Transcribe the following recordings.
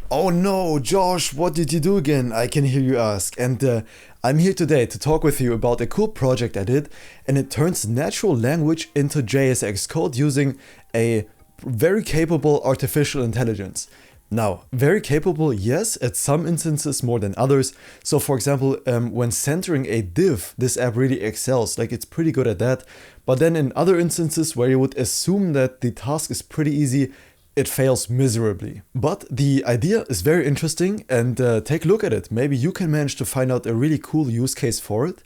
Oh no, Josh, what did you do again? I can hear you ask. And I'm here today to talk with you about a cool project I did, and it turns natural language into JSX code using a very capable artificial intelligence. Now, very capable, yes, at some instances more than others. So, for example, when centering a div, this app really excels, like it's pretty good at that. But then in other instances where you would assume that the task is pretty easy, it fails miserably. But the idea is very interesting, and take a look at it. Maybe you can manage to find out a really cool use case for it.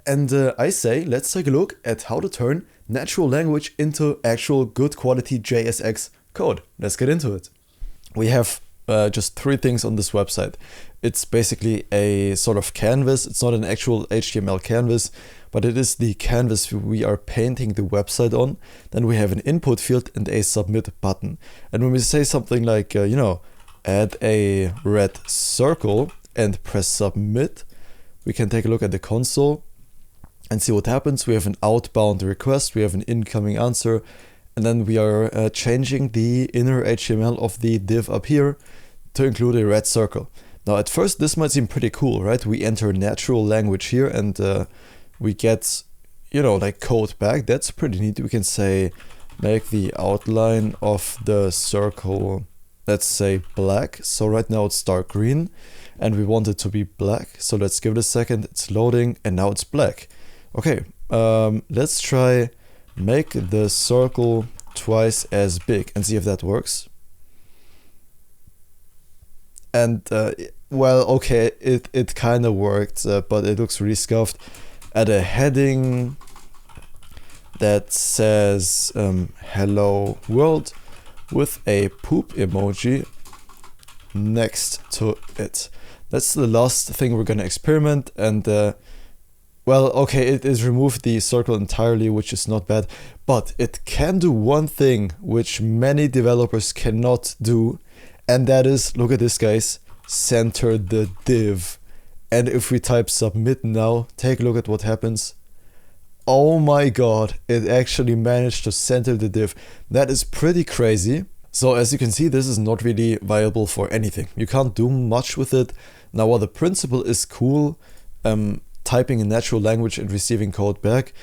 And I say, let's take a look at how to turn natural language into actual good quality JSX code. Let's get into it. We have just three things on this website. It's basically a sort of canvas. It's not an actual HTML canvas, but it is the canvas we are painting the website on. Then we have an input field and a submit button. And when we say something like, add a red circle and press submit, we can take a look at the console and see what happens. We have an outbound request, we have an incoming answer, and then we are changing the inner HTML of the div up here to include a red circle. Now at first this might seem pretty cool, right? We enter natural language here and we get, like code back. That's pretty neat. We can say make the outline of the circle, let's say black. So right now it's dark green and we want it to be black. So let's give it a second. It's loading and now it's black. Okay, let's try make the circle twice as big and see if that works. And well, okay, it kind of worked, but it looks really scuffed. Add a heading that says hello world with a poop emoji next to it. That's the last thing we're gonna experiment. And well, okay, it is removed the circle entirely, which is not bad, but it can do one thing which many developers cannot do, and that is, look at this guys, center the div. And if we type submit now, take a look at what happens. Oh my god, it actually managed to center the div. That is pretty crazy. So as you can see, this is not really viable for anything. You can't do much with it. Now while the principle is cool, typing in natural language and receiving code back,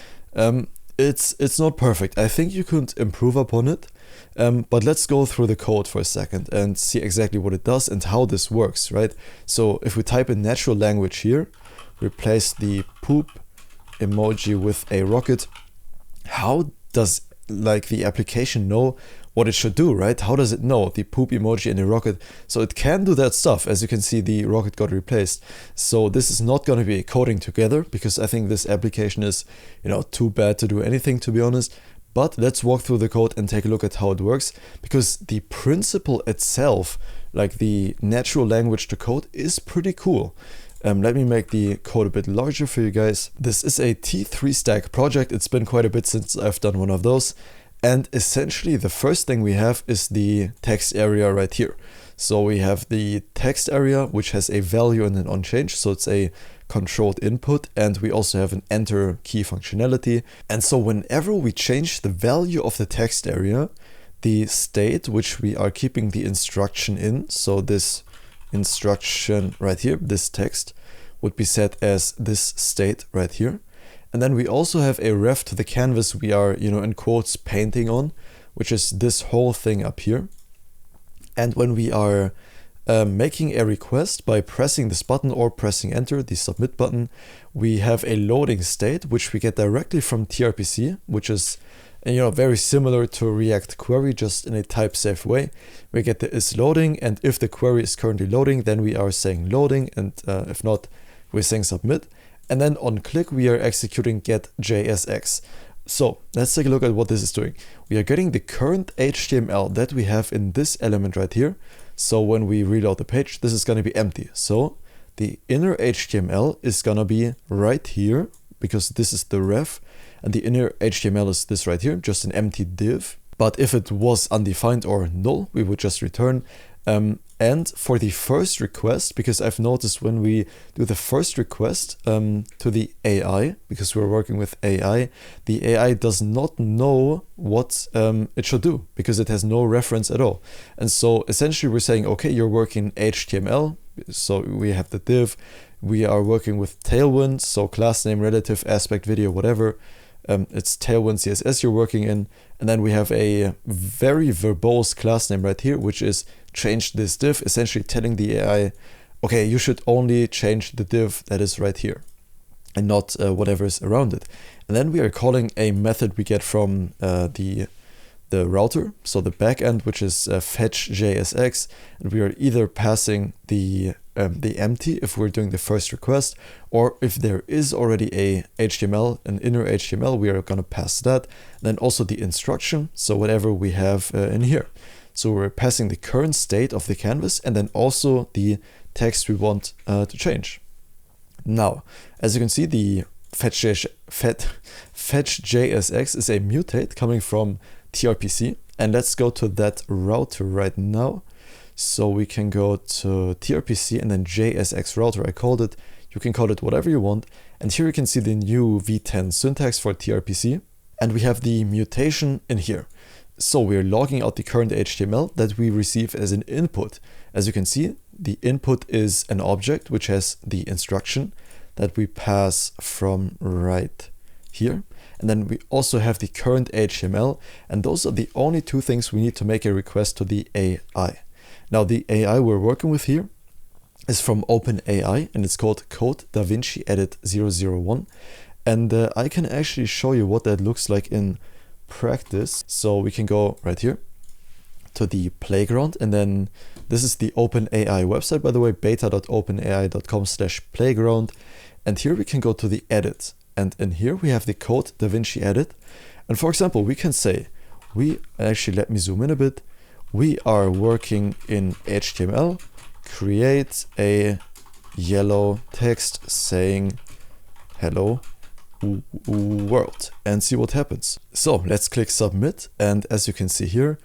it's not perfect. I think you could improve upon it, but let's go through the code for a second and see exactly what it does and how this works, right? So if we type in natural language here, replace the poop emoji with a rocket, how does the application know what it should do, right? How does it know the poop emoji and the rocket? So it can do that stuff. As you can see, the rocket got replaced. So this is not going to be coding together because I think this application is, too bad to do anything, to be honest. But let's walk through the code and take a look at how it works, because the principle itself, like the natural language to code, is pretty cool. Let me make the code a bit larger for you guys. This is a T3 stack project. It's been quite a bit since I've done one of those. And essentially the first thing we have is the text area right here. So we have the text area, which has a value and an onChange. So it's a controlled input, and we also have an enter key functionality. And so whenever we change the value of the text area, the state which we are keeping the instruction in, so this instruction right here, this text, would be set as this state right here. And then we also have a ref to the canvas we are, in quotes, painting on, which is this whole thing up here. And when we are making a request by pressing this button or pressing enter, the submit button, we have a loading state, which we get directly from TRPC, which is, very similar to React query, just in a type safe way. We get the is loading, and if the query is currently loading, then we are saying loading, and if not, we're saying submit. And then on click, we are executing get JSX. So let's take a look at what this is doing. We are getting the current HTML that we have in this element right here. So when we reload the page, this is going to be empty. So the inner HTML is going to be right here, because this is the ref. And the inner HTML is this right here, just an empty div. But if it was undefined or null, we would just return And for the first request, because I've noticed when we do the first request to the AI, because we're working with AI, the AI does not know what it should do because it has no reference at all. And so essentially we're saying, okay, you're working HTML, so we have the div, we are working with Tailwind, so class name, relative, aspect, video, whatever. It's Tailwind CSS you're working in. And then we have a very verbose class name right here, which is change this div, essentially telling the AI, okay, you should only change the div that is right here and not whatever is around it. And then we are calling a method we get from the router, so the backend, which is fetch JSX, and we are either passing the empty if we're doing the first request, or if there is already a HTML, an inner HTML, we are gonna pass that. Then also the instruction, so whatever we have in here. So we're passing the current state of the canvas and then also the text we want to change. Now, as you can see, the fetch JSX is a mutate coming from TRPC, and let's go to that router right now. So we can go to TRPC and then JSX router, I called it. You can call it whatever you want. And here you can see the new v10 syntax for TRPC, and we have the mutation in here. So we're logging out the current HTML that we receive as an input. As you can see, the input is an object which has the instruction that we pass from right here. And then we also have the current HTML, and those are the only two things we need to make a request to the AI. Now the AI we're working with here is from OpenAI, and it's called Code DaVinci Edit 001. And I can actually show you what that looks like in practice. So we can go right here to the playground, and then this is the OpenAI website, by the way, beta.openai.com/playground. And here we can go to the edit, and in here we have the Code DaVinci Edit. And for example, we can say, let me zoom in a bit. We are working in HTML, create a yellow text saying hello world, and see what happens. So let's click submit, and as you can see here,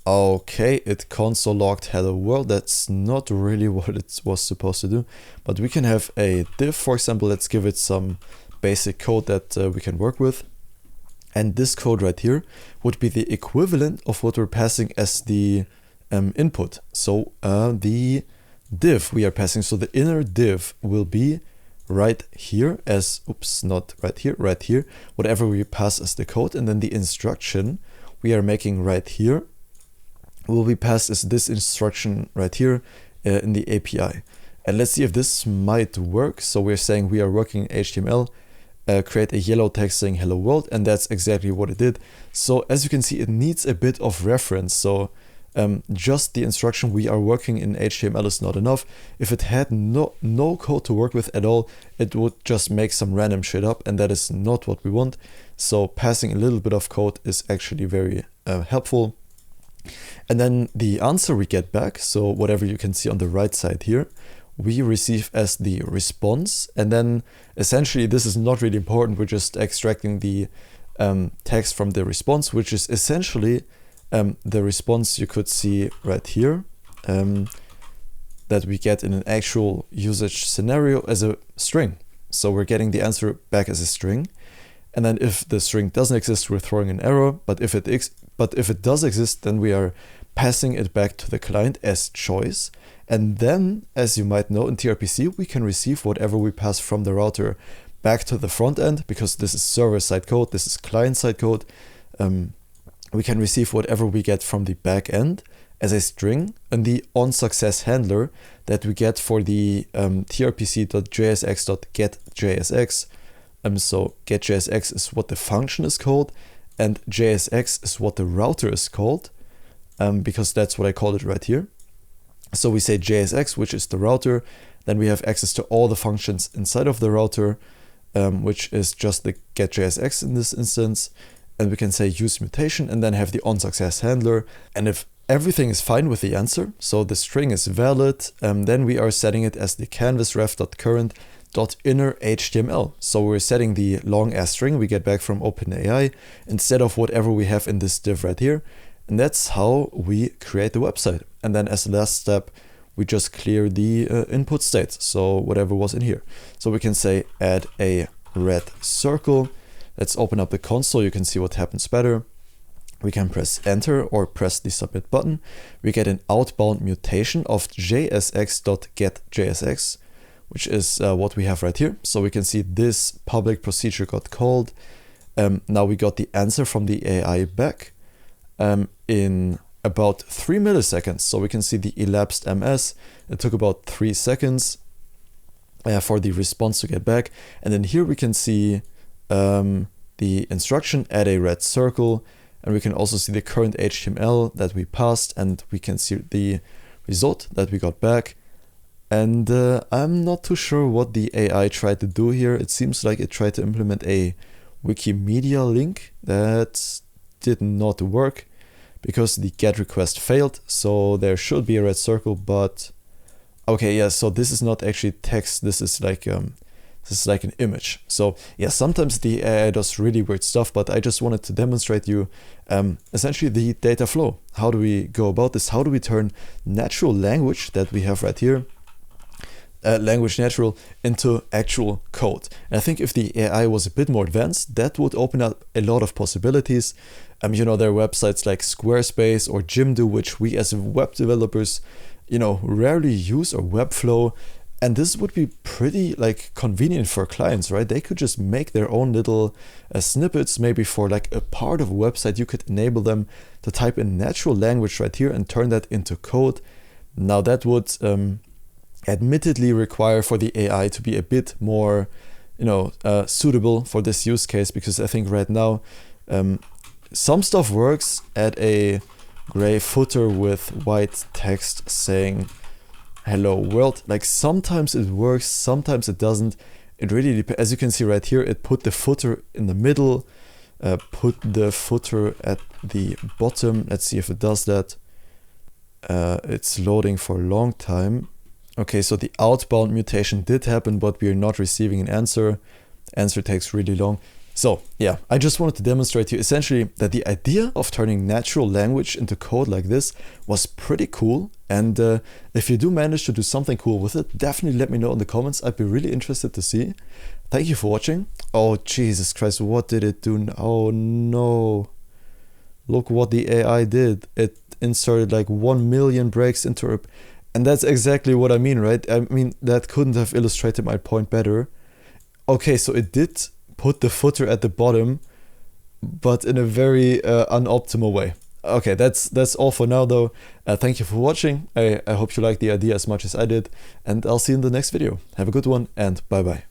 okay, it console logged hello world. That's not really what it was supposed to do, but we can have a div, for example. Let's give it some basic code that we can work with, and this code right here would be the equivalent of what we're passing as the input. So the div we are passing, so the inner div will be right here as, not right here, right here, whatever we pass as the code, and then the instruction we are making right here will be passed as this instruction right here in the API. And let's see if this might work. So we're saying we are working in HTML, create a yellow text saying hello world, and that's exactly what it did. So as you can see, it needs a bit of reference. So just the instruction we are working in HTML is not enough. If it had no code to work with at all, it would just make some random shit up, and that is not what we want. So passing a little bit of code is actually very helpful. And then the answer we get back, so whatever you can see on the right side here, we receive as the response. And then essentially this is not really important. We're just extracting the text from the response, which is essentially the response you could see right here that we get in an actual usage scenario as a string. So we're getting the answer back as a string. And then if the string doesn't exist, we're throwing an error. But if it does exist, then we are passing it back to the client as choice. And then, as you might know, in TRPC, we can receive whatever we pass from the router back to the front end, because this is server-side code, this is client-side code. We can receive whatever we get from the back end as a string in the onSuccess handler that we get for the trpc.jsx.getJSX. So getJSX is what the function is called, and JSX is what the router is called, because that's what I called it right here. So we say JSX, which is the router, then we have access to all the functions inside of the router, which is just the getJSX in this instance. And we can say use mutation and then have the onSuccess handler. And if everything is fine with the answer, so the string is valid, then we are setting it as the canvasref.current.inner.html. So we're setting the long ass string we get back from OpenAI instead of whatever we have in this div right here. And that's how we create the website. And then as the last step, we just clear the input state, so whatever was in here. So we can say add a red circle. Let's open up the console, you can see what happens better. We can press enter or press the submit button. We get an outbound mutation of jsx.getJSX, which is what we have right here. So we can see this public procedure got called. Now we got the answer from the AI back in about 3 milliseconds. So we can see the elapsed MS. It took about 3 seconds for the response to get back. And then here we can see the instruction, add a red circle. And we can also see the current HTML that we passed, and we can see the result that we got back. And I'm not too sure what the AI tried to do here. It seems like it tried to implement a Wikimedia link that did not work because the GET request failed. So there should be a red circle, but okay, yeah, so this is not actually text. This is like an image. So yeah, sometimes the AI does really weird stuff, but I just wanted to demonstrate you essentially the data flow. How do we go about this? How do we turn natural language that we have right here, language natural, into actual code? And I think if the AI was a bit more advanced, that would open up a lot of possibilities. You know, there are websites like Squarespace or Jimdo, which we as web developers, you know, rarely use, or Webflow. And this would be pretty like convenient for clients, right? They could just make their own little snippets. Maybe for like a part of a website, you could enable them to type in natural language right here and turn that into code. Now that would admittedly require for the AI to be a bit more, you know, suitable for this use case, because I think right now some stuff works. Add a gray footer with white text saying hello world. Like sometimes it works, sometimes it doesn't. It really depends. As you can see right here, it put the footer in the middle, put the footer at the bottom. Let's see if it does that. It's loading for a long time. Okay, so the outbound mutation did happen, but we are not receiving an answer. Answer takes really long. So yeah, I just wanted to demonstrate to you essentially that the idea of turning natural language into code like this was pretty cool. And if you do manage to do something cool with it, definitely let me know in the comments. I'd be really interested to see. Thank you for watching. Oh, Jesus Christ, what did it do? Oh no. Look what the AI did. It inserted like 1 million breaks into it. And that's exactly what I mean, right? I mean, that couldn't have illustrated my point better. Okay, so it did put the footer at the bottom, but in a very unoptimal way. Okay, that's all for now though. Thank you for watching. I hope you liked the idea as much as I did, and I'll see you in the next video. Have a good one, and bye bye.